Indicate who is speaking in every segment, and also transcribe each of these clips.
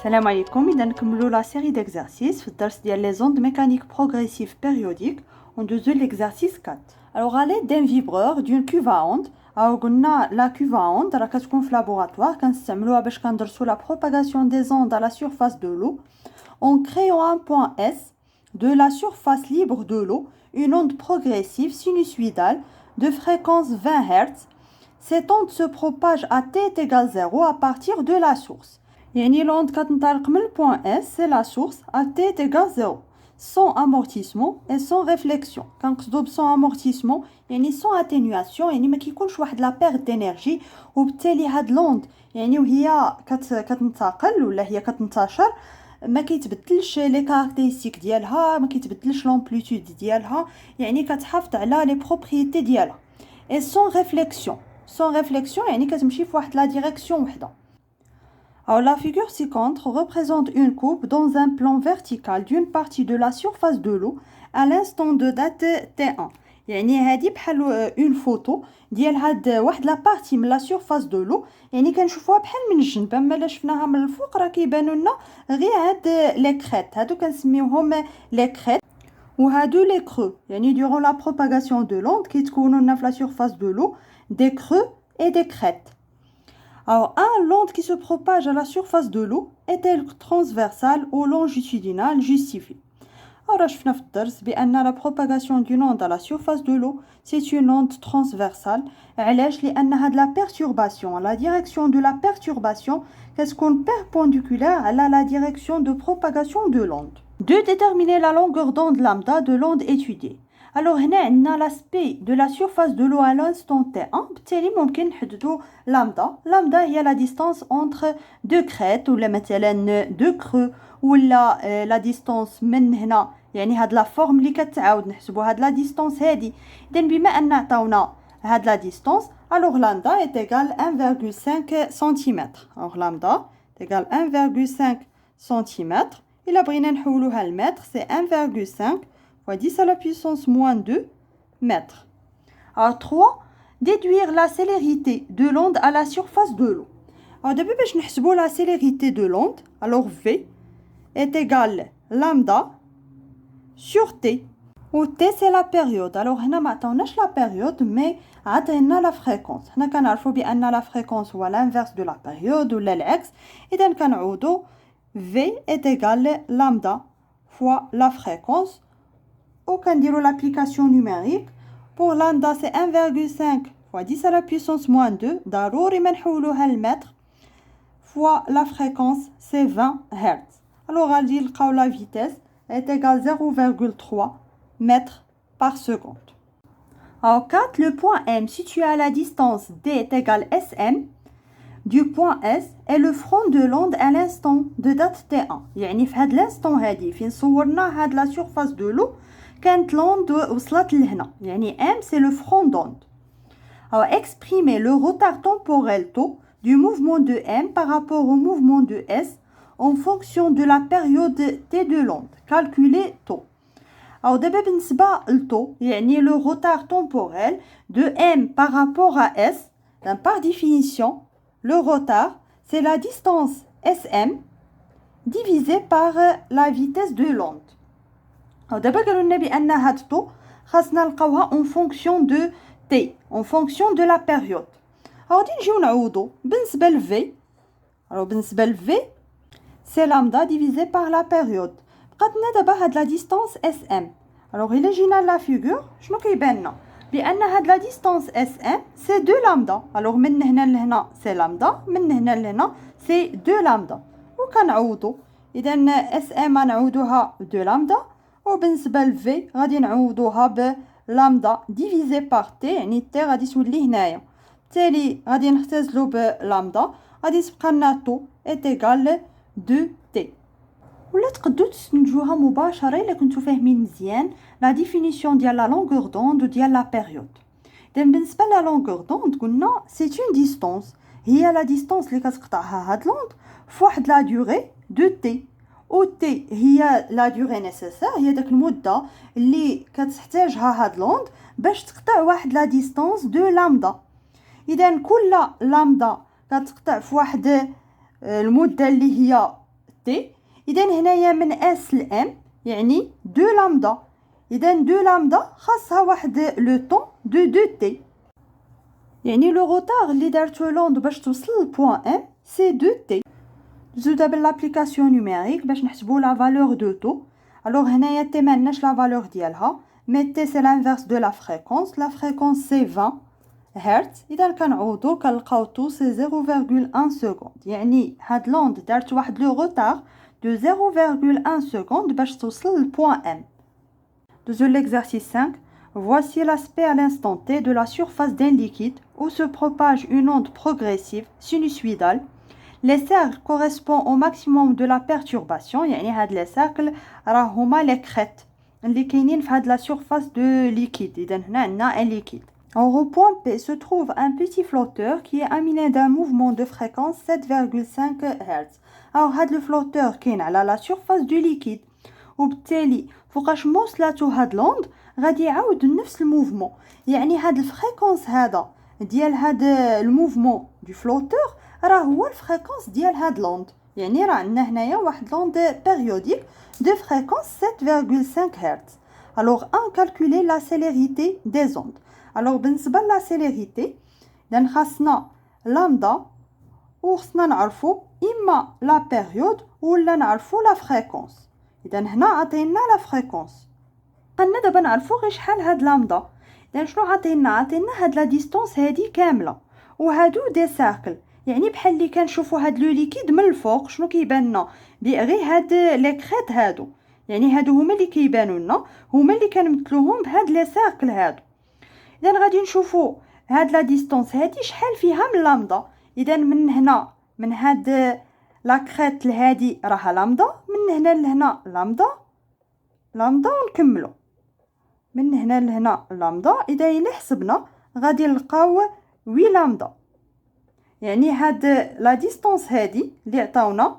Speaker 1: Salam alaikum, إذا نكملوا la série d'exercices في الدرس ديال les ondes mécaniques progressives périodiques. On deuxième l'exercice 4. Alors à l'aide d'un vibreur d'une cuve à ondes, قلنا la cuve à ondes راه كتكون في laboratoire كنستعملوها باش كندرسوا la propagation des ondes à la surface de l'eau en créant un point S de la surface libre de l'eau, une onde progressive sinusoïdale de fréquence 20 Hz. Cette onde se propage à t est égal 0 à partir de la source. يعني l'onde كتنطلق من point S, c'est la source, à t est égal 0, sans amortissement et sans réflexion. كنقصدو sans amortissement يعني sans atténuation, يعني ما كيكونش واحد لا perte d'énergie, وبالتالي هاد l'onde يعني وهي كتنتقل ولا هي كتنتشر ما كيتبدلش لي كاركتيرستيك ديالها، ما كيتبدلش لامبليتود ديالها، يعني كتحافظ على لي بروبريتي ديالها. et sans réflexion يعني كتمشي في واحد لا ديريكسيون وحده. Alors la figure ci-contre représente une coupe dans un plan vertical d'une partie de la surface de l'eau à l'instant de date T1. يعني هذه بحال une photo ديال هاد واحد لا بارتي من لا سورفاس دو لو، يعني كنشوفوها بحال من الجنب، اما الا شفناها من الفوق راه كيبانوا لنا غير هاد لي كريت، هادو كنسميوهم لي كريت وهادو لي كرو. يعني durant la propagation de l'onde كيتكونوا لنا في لا سورفاس دو لو des creux et des crêtes. Alors, l'onde qui se propage à la surface de l'eau est-elle transversale ou longitudinale justifiée? Alors, je vais vous dire la propagation d'une onde à la surface de l'eau, c'est une onde transversale. علاش؟ لأنها de la perturbation. La direction de la perturbation est perpendiculaire à la direction de propagation de l'onde. De déterminer la longueur d'onde lambda de l'onde étudiée. Alors هنا عندنا l'aspect de la surface de l'eau à l'instant T1. بالتالي ممكن نحددو lambda هي la distance entre deux crêtes ولا مثلا deux creux ولا la distance من هنا، يعني هاد لا فورم اللي كتعاود نحسبو هاد لا ديستانس هادي. اذا بما ان عطاونا هاد لا ديستانس alors lambda est égal 1,5 cm. alors lambda est égal 1,5 cm. الا بغينا نحولوها لمتر c'est 1,5 fois 10 à la puissance moins 2 mètres. Alors 3, déduire la célérité de l'onde à la surface de l'eau. Alors d'abord باش نحسبوا la célérité de l'onde, alors V est égal lambda sur T. Où T c'est la période. Alors هنا ما عطاوناش la période mais عطينا la fréquence. هنا كنعرفوا بان la fréquence هو l'inverse de la période ولا العكس. اذا كنعوضوا V est égal lambda fois la fréquence. Ou qu'on dira l'application numérique. Pour lambda c'est 1,5 fois 10 à la puissance moins 2 ضروري ما نحولوها للمتر fois la fréquence c'est 20 Hz. Alors غادي نلقاو la vitesse est égale 0,3 mètres par seconde. Alors 4, le point M situé à la distance D est égal SM du point S est le front de l'onde à l'instant de date T1. يعني في هاد l'instant هادي فين صورنا هاد la surface de l'eau كانت l'onde وصلت لهنا، يعني M c'est le front d'onde. Alors exprimer le retard temporel taux du mouvement de M par rapport au mouvement de S en fonction de la période T de l'onde. Calculer taux. Alors d'abord بالنسبة للtaux يعني le retard temporel de M par rapport à S. Par définition le retard c'est la distance SM divisée par la vitesse de l'onde. دابا قالوا لنا بان هاد الطو خاصنا نلقاوها en fonction de t, en fonction de la période. غادي نجيو نعوضو بالنسبه ل v. alors بالنسبه ل v c'est lambda divisé par la période. بقات لنا دابا هاد لا ديستانس sm. alors الا جينا لا فيغور شنو كيبان لنا بان هاد لا ديستانس sm c'est 2 lambda. alors من هنا لهنا c'est lambda, من هنا لهنا c'est 2 lambda. وكنعوضو اذا sm غنعوضوها 2 lambda وبالنسبه ل v غادي نعوضوها ب lambda divisé par t، يعني t غادي تولي هنايا، بالتالي غادي نختزلو ب lambda غادي تبقى لنا طو est égal 2t. ولا تقدروا تستنتجوها مباشره الا كنتو فاهمين مزيان لا ديفينيسيون ديال لا لونغور دوند وديال لا بيريود. اذا بالنسبه لا لونغور دوند قلنا سي اون ديستانس، هي لا ديستانس اللي كتقطعها هاد لوند فواحد لا دوري دو تي. او تي هي لا دوري نيسيسير، هي داك المده اللي كتحتاجها هاد لوند باش تقطع واحد لا ديستانس دو لامدا. اذا كل لامدا كتقطع في واحد المدة اللي هي تي. إذا هنايا من اس ل ام يعني دو لامدا. إذا دو لامدا خاصها واحد لو طون دو تي، يعني لو غوتار اللي دارتو لوند باش توصل للبوان ام سي دو تي. نزيدو دابا لابليكاسيون نيميريك باش نحسبو لا فالور دو تو. الوغ هنايا تي معناش لا فالور ديالها، مي تي سي لانفيرس دو لا فريكونس. لا فريكونس سي 20 هرتز. اذا كنعوضو كنلقاو تو سي 0.1 سكوند، يعني هاد لوند دارت واحد لو غوتار دو 0.1 سكوند باش توصل للبوان ام. Deuxième l'exercice 5. Voici l'aspect à l'instant T de la surface d'un liquide où se propage une onde progressive sinusoïdale. Les cercles correspondent au maximum de la perturbation. يعني هاد les cercles راهما les crêtes اللي كاينين في هاد la surface de liquide. إذا هنا عندنا un liquide. Au point P se trouve un petit flotteur qui est aminé d'un mouvement de fréquence 7,5 Hz. Alors هاد le flotteur كاين على la surface du liquide، وبالتالي فوقاش ما وصلاتو هاد لوند غادي يعاود نفس الموفمون. يعني هاد الفريكونس هذا ديال هاد الموفمون دو فلوتور راه هو الفريكونس ديال هاد لوند. يعني راه عندنا هنايا واحد لوند بيريوديك دو فريكونس 7,5 هرتز. الوغ ان كالكولي لا سيليريتي دي زوند. الوغ بالنسبه لا سيليريتي اذا خاصنا لامدا وخصنا نعرفو اما لا بيريود ولا نعرفو لا فريكونس. اذا هنا عطينا لا فريكونس، قلنا دابا نعرفو غير شحال هاد لامدا. اذا شنو عطينا هاد لا ديستونس هادي كامله وهادو دي سيركل. يعني بحال اللي كنشوفو هاد لو ليكيد من الفوق شنو كيبان لنا غير هاد لي كريت هادو. يعني هادو هما اللي كيبانو لنا، هما اللي كنمثلوهم بهاد لي سيركل هادو. اذا غادي نشوفو هاد لا ديستونس هادي شحال فيها من لامدا. اذا من هنا من هاد لا كريت لهادي راها لامدا، من هنا لهنا لامدا لامدا ونكملو من هنا لهنا لامدا. اذا الا حسبنا غادي نلقاو 8 لامدا. يعني هاد لا ديستونس هادي اللي عطاونا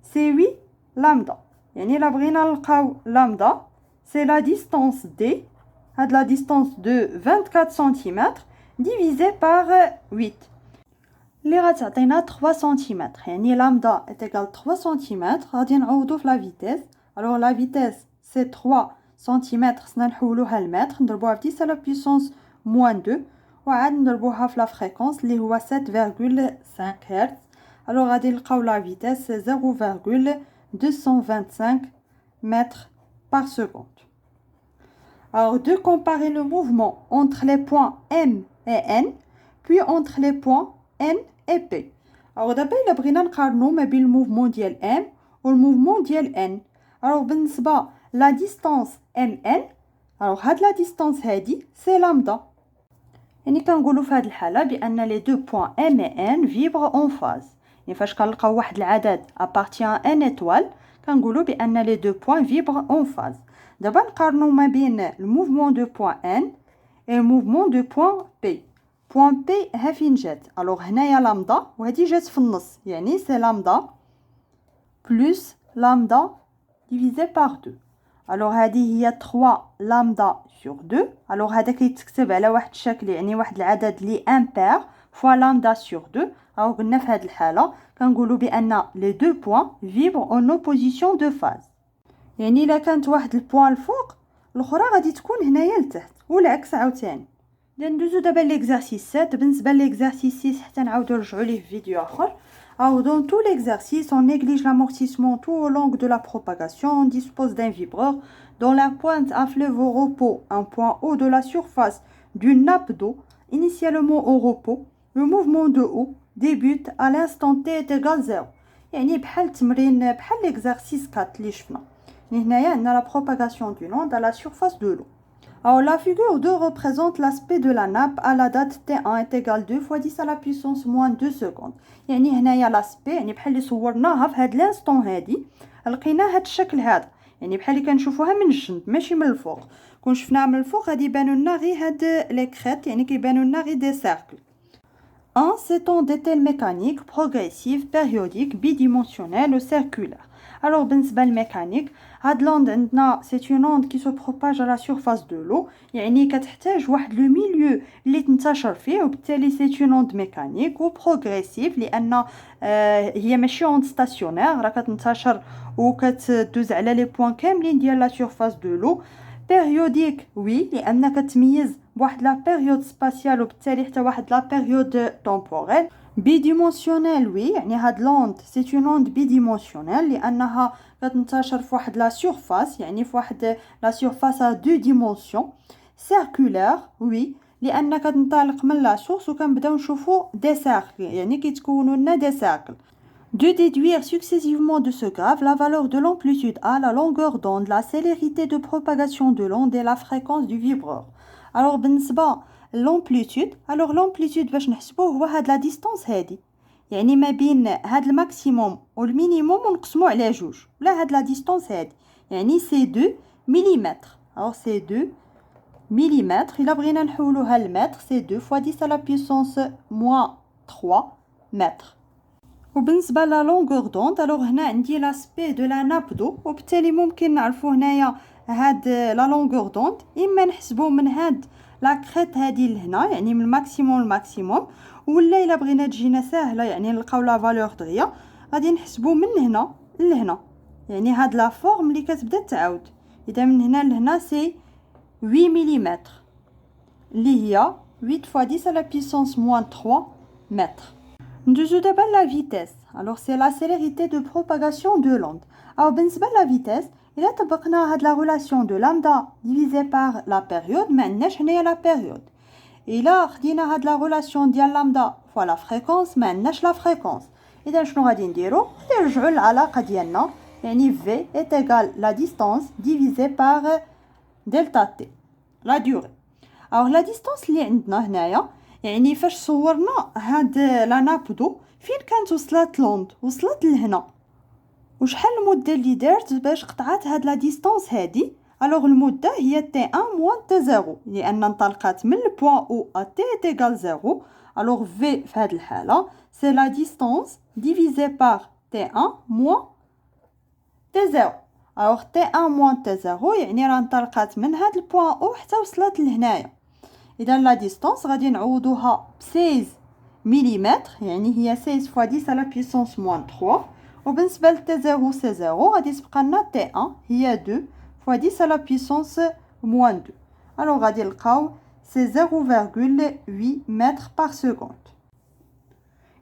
Speaker 1: سي 8 لامدا. يعني الا بغينا نلقاو لامدا سي لا ديستونس دي، هاد لا ديستونس دو 24 سنتيمتر ديفيزي بار 8 اللي غتعطينا 3 سنتيمتر. يعني لامدا ايكال 3 سنتيمتر. غادي نعوضو في لا فيتيس. الوغ لا فيتيس سي 3 سنتيمتر، خصنا نحولوها لمتر نضربوها في 10 على بويسونس موان 2 وعاد نضربوها في لا فريكونس اللي هو 7,5 هرتز. الوغ غادي نلقاو لا فيتيس 0,225 متر par seconde. Alors de comparer le mouvement entre les points M et N puis entre les points N et P. Alors دابا الا بغينا نقارنو ما بين الموفمون ديال M والموفمون ديال N. Alors بالنسبه لا ديستانس MN، alors هاد لا ديستانس هادي سي لامدا. يعني كنقولوا في هاد الحاله بان لي دو بوين M et N vibrent en phase. يعني فاش كنلقاو واحد العدد appartient à n étoile كنقولوا بان لي دو بوين vibrent en phase. دابا نقارنوا ما بين الموفمون دو بوين N et الموفمون دو بوين P. بوين P ها فين جات؟ الوغ هنايا لامدا وهادي جات في النص، يعني سي لامدا بلس لامدا divisé par 2. الوغ هادي هي 3 لامدا sur 2. الوغ هذا كيتكتب على واحد الشكل، يعني واحد العدد لي امبير فوا لامدا sur 2. او قلنا في هذه الحاله كنقولوا بان لي دو بوين فيبر اون اوبوزيسيون دو فاز. يعني الا كانت واحد البوين الفوق الاخرى غادي تكون هنايا لتحت والعكس عاوتاني. ندوزو دابا ليكزارسيس 7. بالنسبه ليكزارسيس 6 حتى نعاودو نرجعوا ليه في فيديو اخر. Alors, dans tout l'exercice, on néglige l'amortissement tout au long de la propagation. On dispose d'un vibreur dont la pointe a fleuve au repos, un point haut de la surface d'une nappe d'eau, initialement au repos. Le mouvement de haut débute à l'instant t est égal 0. يعني بحال التمرين بحال l'exercice 4 اللي شفنا. هنايا عندنا la propagation d'une onde à la surface de l'eau. Alors, la figure 2 représente l'aspect de la nappe à la date T1 est égal 2 fois 10 à la puissance moins 2 secondes. يعني هنايا لاسبي يعني بحال اللي صورناها في هاد لانستون هادي لقينا هاد الشكل هذا. يعني بحال اللي كنشوفوها من الجنب ماشي من الفوق. كون شفناها من الفوق غادي يبانوا لنا غير هاد لي كريت، يعني كيبانوا لنا غير دي سيركل. 1 s'étend d'ételle mécanique progressive périodique bidimensionnelle ou circulaire. Alors بالنسبة للميكانيك هاد l'onde عندنا c'est une onde qui se propage à la surface de l'eau يعني كتحتاج واحد لو ميليو اللي تنتشر فيه وبالتالي c'est une onde mécanique و progressive لأن هي ماشي onde stationnaire راه كتنتشر وكتدوز على لي بوين كاملين ديال la surface de l'eau. périodique oui لأن كتميز بواحد لا période spatiale وبالتالي حتى واحد لا période temporelle. bidimensionnel oui يعني هاد l'onde c'est une onde bidimensionnelle لأنها كتنتشر في واحد لا surface يعني في واحد لا surface à deux dimensions. circulaire oui لأن كتنطلق من لا source وكنبداو نشوفو des cercles يعني كيتكونوا لنا des cercles. De déduire successivement de ce graphe la valeur de l'amplitude A, la longueur d'onde, la célérité de propagation de l'onde et la fréquence du vibreur. Alors بالنسبة l'amplitude alors l'amplitude باش نحسبوه هو هاد لا ديستانس هادي يعني ما بين هاد الماكسيموم والمينيموم ونقسمو على جوج ولا هاد لا ديستانس هادي يعني سي 2 مليمتر. alors سي 2 مليمتر الا بغينا نحولوها لمتر سي 2 fois 10 à la puissance moins 3 متر. وبالنسبه لا لونغور دوند الوغ هنا عندي لاسبي دو لا ناب دو وبالتالي ممكن نعرفوا هنايا هاد لا لونغور دوند اما نحسبوا من هاد لا كريت هادي لهنا يعني من الماكسيموم للماكسيموم ولا الا بغينا تجينا ساهله يعني نلقاو لا فالور دغيا غادي نحسبوا من هنا لهنا يعني هاد لا فورم اللي كتبدا تعاود اذا من هنا لهنا سي 8 مليمتر اللي هي 8 fois 10 à la puissance moins 3 mètres. ندوزو دابا لا فيتيس alors c'est la célérité de propagation de l'onde. alors بالنسبه لا فيتيس الا طبقنا هاد لا ريلاسيون دو لامدا ديفيزي بار لا بيريود ما عندناش هنايا لا بيريود الا خدينا هاد لا ريلاسيون ديال لامدا فوا لا فريكونس ما عندناش لا فريكونس. اذا شنو غادي نديرو غادي نرجعوا للعلاقه ديالنا يعني v est égal la distance divisé par delta t la durée. alors la distance اللي عندنا هنايا يعني فاش صورنا هاد لا نابدو فين كانت وصلت لوند وصلت لهنا وشحال المده اللي دارت باش قطعت هاد لا ديستانس هادي. الوغ المده هي تي 1 موان تي 0 لان انطلقت من البوين او ا تي ايغال 0. الوغ في هاد الحاله سي لا ديستانس ديفيزي بار تي 1 موان تي 0. الوغ تي 1 موان تي 0 يعني راه انطلقت من هاد البوين او حتى وصلت لهنايا. اذا لا ديستانس غادي نعوضوها ب 16 مليمتر يعني هي 16 fois 10 à la puissance moins 3 وبالنسبه ل تي 0 سي 0 غادي تبقى لنا تي 1 هي 2 fois 10 à la puissance moins 2. alors غادي نلقاو سي 0.8 متر par seconde.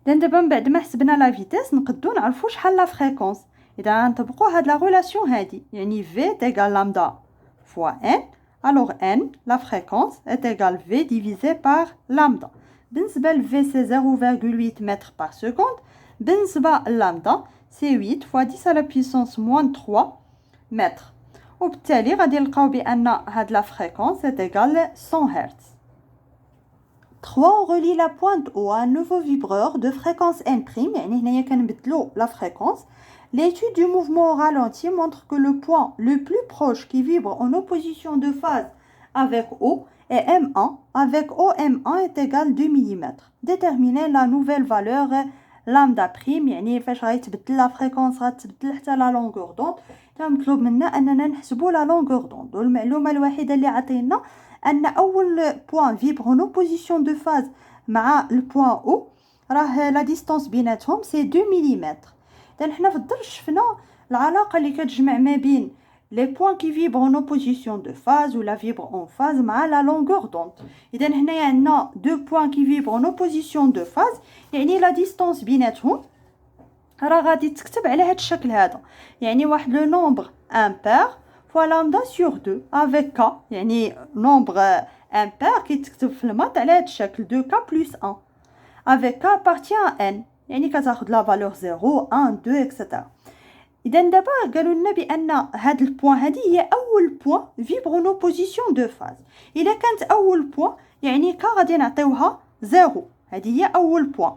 Speaker 1: دابا من بعد ما حسبنا لا فيتيس نقدو نعرفوا شحال لا فريكونس. اذا غنطبقوا هاد لا ريلاسيون هادي يعني v égale lambda fois n alors n la fréquence est égale v divisé par lambda. بالنسبه ل v c'est 0.8 mètres par seconde. بالنسبه ل lambda c'est 8 fois 10 à la puissance moins 3 mètres. وبالتالي غادي نلقاو بان هاد la fréquence est égale 100 Hz. 3 on relie la pointe O à un nouveau vibreur de fréquence n'. يعني هنايا كنبدلو la fréquence. L'étude du mouvement au ralenti montre que le point le plus proche qui vibre en opposition de phase avec O est M1 avec OM1 est égal 2 mm. Déterminer la nouvelle valeur lambda prime يعني فاش غيتبدل لا فريكونس غتبدل حتى لا لونغور دوند. مطلوب منا اننا نحسبوا لا لونغور دوند والمعلومه الوحيده اللي عطينا ان اول بوين فيبر en opposition de phase مع البوين او راه لا ديستانس بيناتهم سي 2 ملم. اذا حنا في الدرس شفنا العلاقه اللي كتجمع ما بين لي بوين كي فيبر en opposition de phase ولا فيبر en phase مع لا لونغور دوند. اذا هنايا عندنا دو بوين كي فيبر en opposition de phase يعني لا ديستانس بيناتهم راه غادي تكتب على هذا الشكل هذا يعني واحد لو نومبر امبير فوا لامدا سور 2 افيك كا يعني نومبر امبير كيتكتب في المات على هذا الشكل 2 كا بلس 1 افيك كا بارتيان ان يعني كتاخذ لا فالور 0 1 2 اكسيتيرا. اذا دابا قالوا لنا بان هاد البوين هذه هي اول بوين فيبر اون اوبوزيسيون دو فاز. الا كانت اول بوين يعني كا غادي نعطيوها 0 هذه هي اول بوين.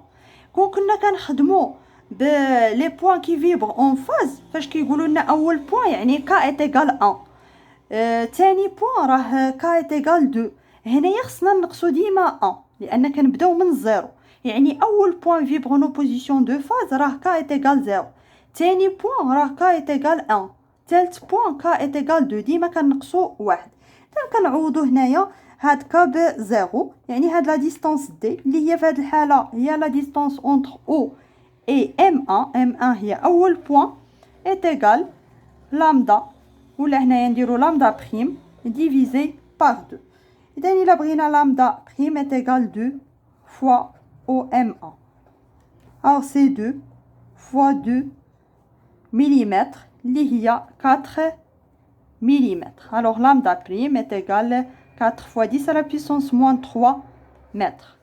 Speaker 1: كنا كنخدموا بلي بوين كي فيبر اون فاز فاش كيقولوا لنا اول بوين يعني كا ايت ايغال 1 ثاني بوين راه كا ايت ايغال 2 هنايا خصنا نقصوا ديما 1 لان كنبداو من الزيرو يعني أول point vibre en opposition de phase راه K est égal 0. ثاني point راه K est égal 1. ثالث point K est égal 2. ديما كنقصو واحد. كنعوضو هنايا هاد K ب 0 يعني هاد لا ديستانس D اللي هي في هاد الحالة هي لا ديستانس entre O et M1. M1 هي أول point est égal lambda ولا هنايا نديرو lambda prime divisé par 2. إذا إلا بغينا lambda prime est égal 2 fois OM1. Alors c'est 2 fois 2 mm اللي هي 4 mm. Alors lambda prime est égal 4 fois 10 à la puissance moins 3 mètres.